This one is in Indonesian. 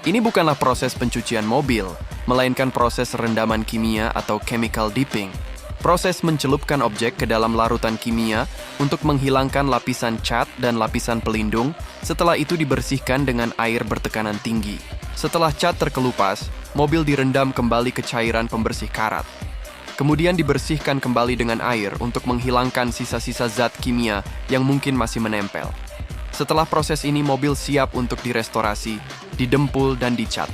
Ini bukanlah proses pencucian mobil, melainkan proses rendaman kimia atau chemical dipping. Proses mencelupkan objek ke dalam larutan kimia untuk menghilangkan lapisan cat dan lapisan pelindung, setelah itu dibersihkan dengan air bertekanan tinggi. Setelah cat terkelupas, mobil direndam kembali ke cairan pembersih karat. Kemudian dibersihkan kembali dengan air untuk menghilangkan sisa-sisa zat kimia yang mungkin masih menempel. Setelah proses ini, mobil siap untuk direstorasi, didempul, dan dicat.